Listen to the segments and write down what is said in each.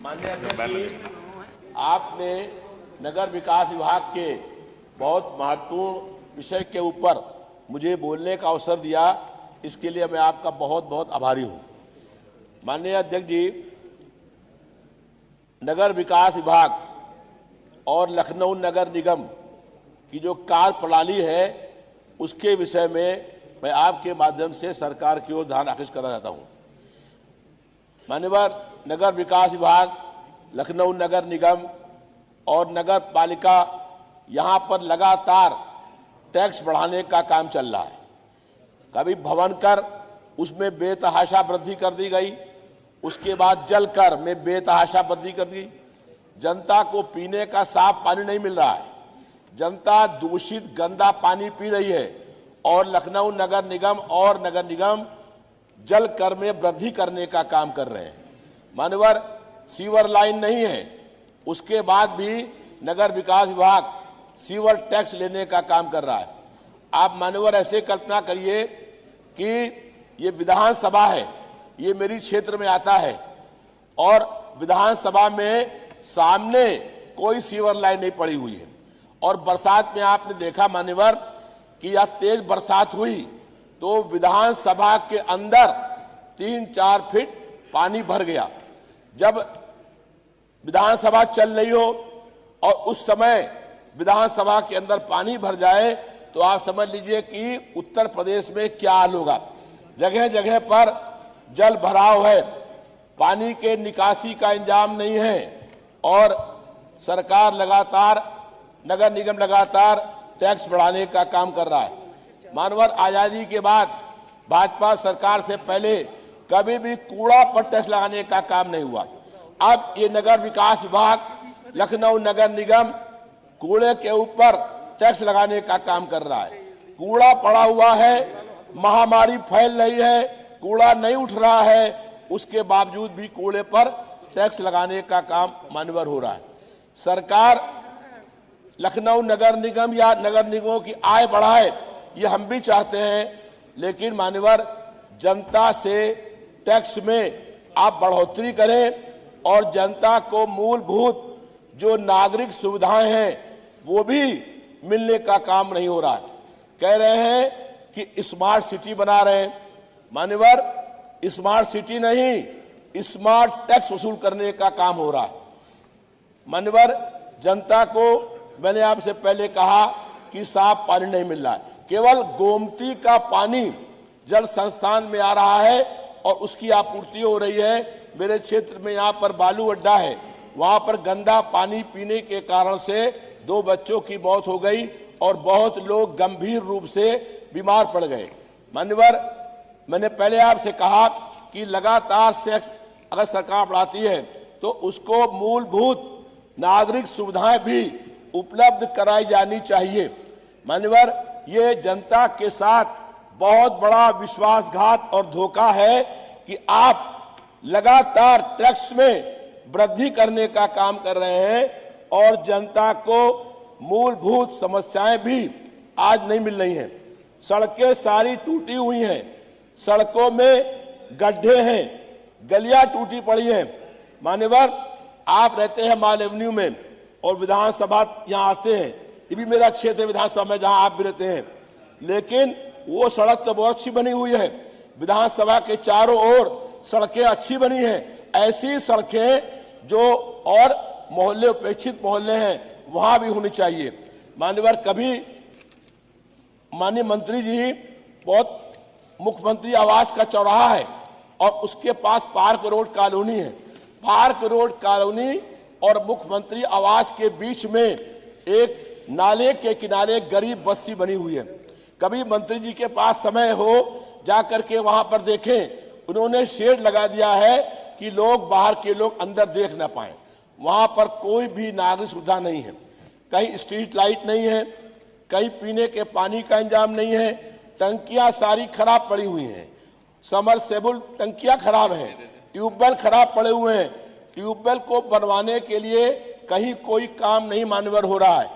माननीय अध्यक्ष जी, आपने नगर विकास विभाग के बहुत महत्वपूर्ण विषय के ऊपर मुझे बोलने का अवसर दिया, इसके लिए मैं आपका बहुत बहुत आभारी हूं। माननीय अध्यक्ष जी, नगर विकास विभाग और लखनऊ नगर निगम की जो कार्य प्रणाली है उसके विषय में मैं आपके माध्यम से सरकार की ओर ध्यान आकर्षित करना चाहता हूं। माननीय नगर विकास विभाग, लखनऊ नगर निगम और नगर पालिका यहाँ पर लगातार टैक्स बढ़ाने का काम चल रहा है। कभी भवन कर उसमें बेतहाशा वृद्धि कर दी गई, उसके बाद जल कर में बेतहाशा वृद्धि कर दी। जनता को पीने का साफ पानी नहीं मिल रहा है, जनता दूषित गंदा पानी पी रही है और लखनऊ नगर निगम और नगर निगम जल कर में वृद्धि करने का काम कर रहे हैं। मानवर सीवर लाइन नहीं है, उसके बाद भी नगर विकास विभाग सीवर टैक्स लेने का काम कर रहा है। आप मानवर ऐसे कल्पना करिए कि ये विधानसभा है, ये मेरी क्षेत्र में आता है और विधानसभा में सामने कोई सीवर लाइन नहीं पड़ी हुई है और बरसात में आपने देखा मान्यवर कि यह तेज बरसात हुई तो विधानसभा के अंदर 3-4 फीट पानी भर गया। जब विधानसभा चल रही हो और उस समय विधानसभा के अंदर पानी भर जाए तो आप समझ लीजिए कि उत्तर प्रदेश में क्या हाल होगा। जगह जगह पर जल भराव है, पानी के निकासी का इंतजाम नहीं है और सरकार लगातार, नगर निगम लगातार टैक्स बढ़ाने का काम कर रहा है। मानवर आजादी के बाद भाजपा सरकार से पहले कभी भी कूड़ा पर टैक्स लगाने का काम नहीं हुआ। अब ये नगर विकास विभाग, लखनऊ नगर निगम कूड़े के ऊपर टैक्स लगाने का काम कर रहा है। कूड़ा पड़ा हुआ है, महामारी फैल रही है, कूड़ा नहीं उठ रहा है, उसके बावजूद भी कूड़े पर टैक्स लगाने का काम मानवर हो रहा है। सरकार लखनऊ नगर निगम या नगर निगमों की आय बढ़ाए, ये हम भी चाहते हैं, लेकिन मान्यवर जनता से टैक्स में आप बढ़ोतरी करें और जनता को मूलभूत जो नागरिक सुविधाएं हैं वो भी मिलने का काम नहीं हो रहा है। कह रहे हैं कि स्मार्ट सिटी बना रहे हैं, मान्यवर स्मार्ट सिटी नहीं, स्मार्ट टैक्स वसूल करने का काम हो रहा है। मान्यवर जनता को मैंने आपसे पहले कहा कि साफ पानी नहीं मिल रहा है, केवल गोमती का पानी जल संस्थान में आ रहा है और उसकी आपूर्ति हो रही है। मेरे क्षेत्र में यहाँ पर बालू अड्डा है, वहाँ पर गंदा पानी पीने के कारण से 2 बच्चों की मौत हो गई और बहुत लोग गंभीर रूप से बीमार पड़ गए। मान्यवर मैंने पहले आपसे कहा कि लगातार टैक्स अगर सरकार बढ़ाती है तो उसको मूलभूत नागरिक सुविधाएं भी उपलब्ध कराई जानी चाहिए। मान्यवर ये जनता के साथ बहुत बड़ा विश्वासघात और धोखा है कि आप लगातार टैक्स में वृद्धि करने का काम कर रहे हैं और जनता को मूलभूत समस्याएं भी आज नहीं मिल रही हैं। सड़कें सारी टूटी हुई हैं, सड़कों में गड्ढे हैं, गलियां टूटी पड़ी हैं। मान्यवर आप रहते हैं माल एवेन्यू में और विधानसभा यहाँ आते हैं, ये भी मेरा क्षेत्र विधानसभा में जहाँ आप भी रहते हैं, लेकिन वो सड़क तो बहुत अच्छी बनी हुई है, विधानसभा के चारों ओर सड़कें अच्छी बनी हैं। ऐसी सड़कें जो और मोहल्ले उपेक्षित मोहल्ले हैं वहां भी होनी चाहिए। मान्यवर कभी माननीय मंत्री जी, बहुत मुख्यमंत्री आवास का चौराहा है और उसके पास पार्क रोड कॉलोनी है। पार्क रोड कॉलोनी और मुख्यमंत्री आवास के बीच में एक नाले के किनारे गरीब बस्ती बनी हुई है। कभी मंत्री जी के पास समय हो जाकर के वहां पर देखें, उन्होंने शेड लगा दिया है कि लोग बाहर के लोग अंदर देख ना पाए। वहां पर कोई भी नागरिक सुविधा नहीं है, कहीं स्ट्रीट लाइट नहीं है, कहीं पीने के पानी का इंतजाम नहीं है, टंकियां सारी खराब पड़ी हुई हैं, समरसेबल टंकियां खराब हैं, ट्यूबवेल खराब पड़े हुए हैं। ट्यूबवेल को बनवाने के लिए कहीं कोई काम नहीं मान्यवर हो रहा है।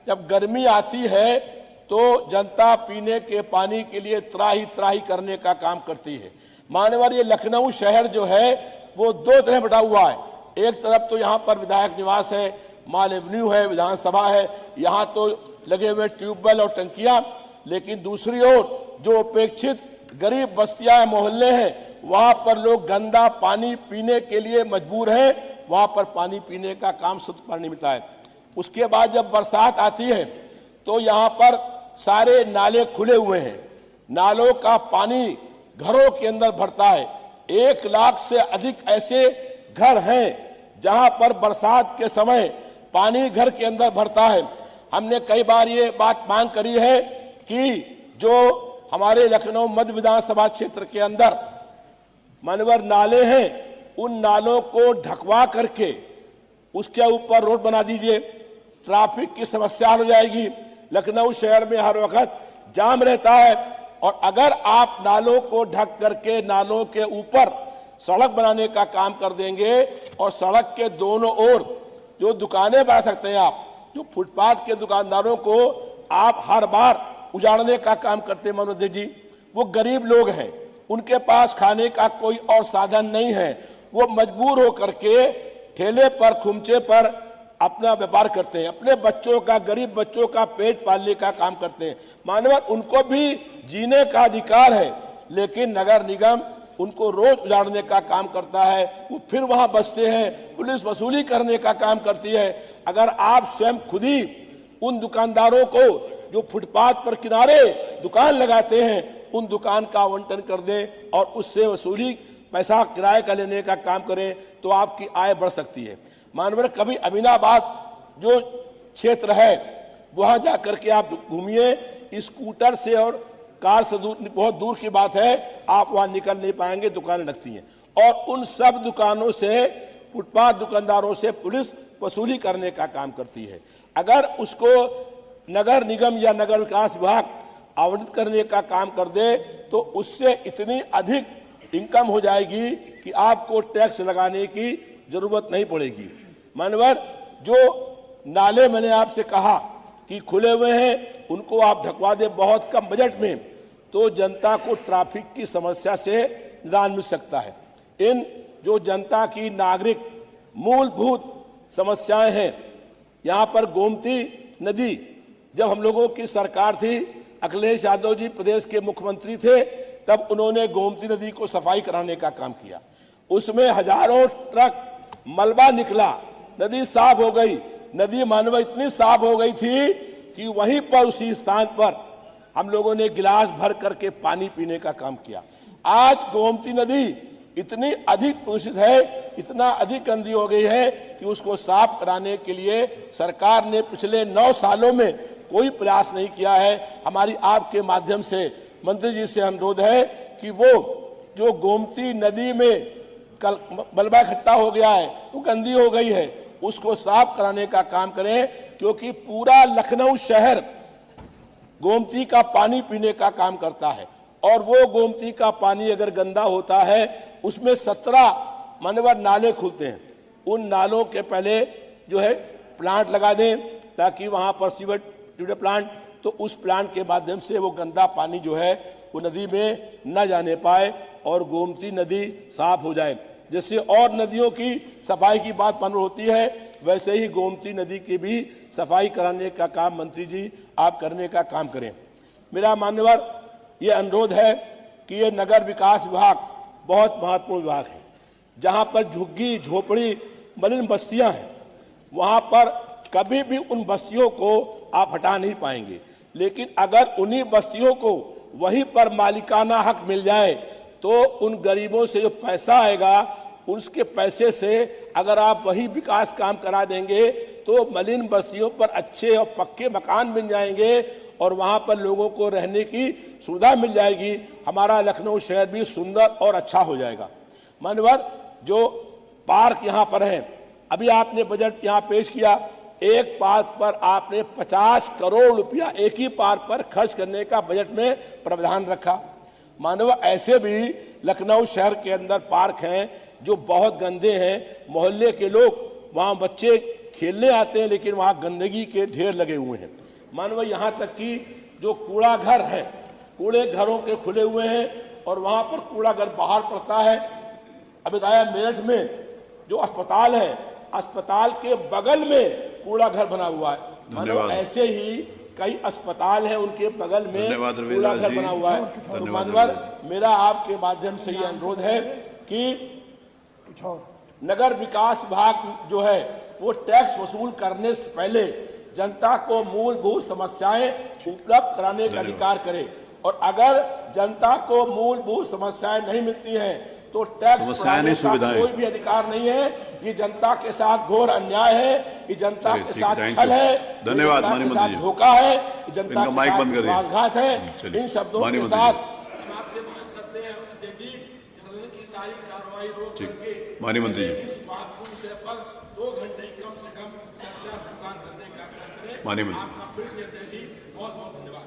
जब गर्मी आती है तो जनता पीने के पानी के लिए त्राही त्राही करने का काम करती है। मान्यवर ये लखनऊ शहर जो है वो 2 तरह बटा हुआ है, एक तरफ तो यहाँ पर विधायक निवास है, माल एवेन्यू है, विधानसभा है, यहाँ तो लगे हुए ट्यूबवेल और टंकियां, लेकिन दूसरी ओर जो उपेक्षित गरीब बस्तियां मोहल्ले हैं वहां पर लोग गंदा पानी पीने के लिए मजबूर हैं, वहां पर पानी पीने का काम शुद्ध पानी मिलता है। उसके बाद जब बरसात आती है तो यहाँ पर सारे नाले खुले हुए हैं, नालों का पानी घरों के अंदर भरता है। 1 लाख से अधिक ऐसे घर हैं जहां पर बरसात के समय पानी घर के अंदर भरता है। हमने कई बार ये बात मांग करी है कि जो हमारे लखनऊ मध्य विधानसभा क्षेत्र के अंदर मानवर नाले हैं, उन नालों को ढकवा करके उसके ऊपर रोड बना दीजिए, ट्रैफिक की समस्या हो जाएगी। लखनऊ शहर में हर वक्त जाम रहता है, और अगर आप नालों को ढक करके नालों के ऊपर सड़क बनाने का काम कर देंगे और सड़क के दोनों ओर जो दुकानें बना सकते हैं, आप जो फुटपाथ के दुकानदारों को आप हर बार उजाड़ने का काम करते हैं मनोज जी, वो गरीब लोग हैं, उनके पास खाने का कोई और साधन नहीं है, वो मजबूर होकर के ठेले पर खुमचे पर अपना व्यापार करते हैं, अपने बच्चों का, गरीब बच्चों का पेट पालने का काम करते हैं। मानव उनको भी जीने का अधिकार है, लेकिन नगर निगम उनको रोज उजाड़ने का काम करता है, वो फिर वहां बसते हैं, पुलिस वसूली करने का काम करती है। अगर आप स्वयं खुद ही उन दुकानदारों को जो फुटपाथ पर किनारे दुकान लगाते हैं, उन दुकान का आवंटन कर दें और उससे वसूली पैसा किराए का लेने का काम करें, तो आपकी आय बढ़ सकती है। मानवर कभी अमीनाबाद जो क्षेत्र है वहां जाकर के आप घूमिए, स्कूटर से और कार से दूर, बहुत दूर की बात है, आप वहां निकल नहीं पाएंगे, दुकानें लगती हैं, और उन सब दुकानों से, फुटपाथ दुकानदारों से पुलिस वसूली करने का काम करती है। अगर उसको नगर निगम या नगर विकास विभाग आवंटित करने का काम कर दे तो उससे इतनी अधिक इनकम हो जाएगी कि आपको टैक्स लगाने की जरूरत नहीं पड़ेगी। मानवर जो नाले मैंने आपसे कहा कि खुले हुए हैं, उनको आप ढकवा दे बहुत कम बजट में, तो जनता को ट्रैफिक की समस्या से निदान मिल सकता है। इन जो जनता की नागरिक मूलभूत समस्याएं हैं, यहाँ पर गोमती नदी, जब हम लोगों की सरकार थी, अखिलेश यादव जी प्रदेश के मुख्यमंत्री थे, तब उन्होंने गोमती नदी को सफाई कराने का काम किया। उसमें हजारों ट्रक मलबा निकला, नदी साफ हो गई। नदी मानव इतनी साफ हो गई थी कि वहीं पर उसी स्थान पर हम लोगों ने गिलास भर करके पानी पीने का काम किया। आज गोमती नदी इतनी अधिक दूषित है, इतना अधिक गंदी हो गई है कि उसको साफ कराने के लिए सरकार ने पिछले 9 सालों में कोई प्रयास नहीं किया है। हमारी आपके माध्यम से मंत्री जी से अनुरोध है कि वो जो गोमती नदी में कल मलबा इकट्ठा हो गया है, वो गंदी हो गई है, उसको साफ कराने का काम करें, क्योंकि पूरा लखनऊ शहर गोमती का पानी पीने का काम करता है, और वो गोमती का पानी अगर गंदा होता है, उसमें 17 मानवर नाले खुलते हैं, उन नालों के पहले जो है प्लांट लगा दें, ताकि वहां पर सीवर ट्रीटमेंट प्लांट, तो उस प्लांट के माध्यम से वो गंदा पानी जो है वो नदी में न जाने पाए और गोमती नदी साफ हो जाए। जैसे और नदियों की सफाई की बात मालूम होती है, वैसे ही गोमती नदी की भी सफाई कराने का काम मंत्री जी आप करने का काम करें। मेरा मान्यवर ये अनुरोध है कि ये नगर विकास विभाग बहुत महत्वपूर्ण विभाग है। जहाँ पर झुग्गी झोपड़ी मलिन बस्तियाँ हैं, वहाँ पर कभी भी उन बस्तियों को आप हटा नहीं पाएंगे, लेकिन अगर उन्हीं बस्तियों को वहीं पर मालिकाना हक मिल जाए तो उन गरीबों से जो पैसा आएगा, उसके पैसे से अगर आप वही विकास काम करा देंगे तो मलिन बस्तियों पर अच्छे और पक्के मकान बन जाएंगे और वहां पर लोगों को रहने की सुविधा मिल जाएगी। हमारा लखनऊ शहर भी सुंदर और अच्छा हो जाएगा। मानवर जो पार्क यहाँ पर है, अभी आपने बजट यहाँ पेश किया, एक पार्क पर आपने 50 करोड़ रुपया एक ही पार्क पर खर्च करने का बजट में प्रावधान रखा। मानव ऐसे भी लखनऊ शहर के अंदर पार्क हैं जो बहुत गंदे हैं, मोहल्ले के लोग वहाँ बच्चे खेलने आते हैं लेकिन वहाँ गंदगी के ढेर लगे हुए हैं। मानव यहाँ तक कि जो कूड़ा घर है, कूड़े घरों के खुले हुए हैं और वहाँ पर कूड़ा घर बाहर पड़ता है। अभी बताया मेरठ में जो अस्पताल है, अस्पताल के बगल में कूड़ा घर बना हुआ है। धन्यवाद। ऐसे ही कई अस्पताल हैं, उनके बगल में धन्यवाद रविंद्र कूड़ा घर जी। बना हुआ है। तो मानवर, मेरा आपके माध्यम से ये अनुरोध है कि नगर विकास विभाग जो है वो टैक्स वसूल करने से पहले जनता को मूलभूत समस्याएं उपलब्ध कराने का अधिकार करे, और अगर जनता को मूलभूत समस्याएं नहीं मिलती हैं तो टैक्स बढ़ाने का कोई भी अधिकार नहीं है। ये जनता के साथ घोर अन्याय है, ये जनता के साथ छल है, धन्यवाद जनता के साथ धोखा है, जनता के साथ विश्वासघात है। इन शब्दों के साथ सारी कार्रवाई रोक करके माननीय मंत्री जी इस महत्वपूर्ण विषय पर 2 घंटे कम से कम चर्चा सरकार करने का प्रयास करें। माननीय मंत्री आपका फिर से बहुत बहुत धन्यवाद।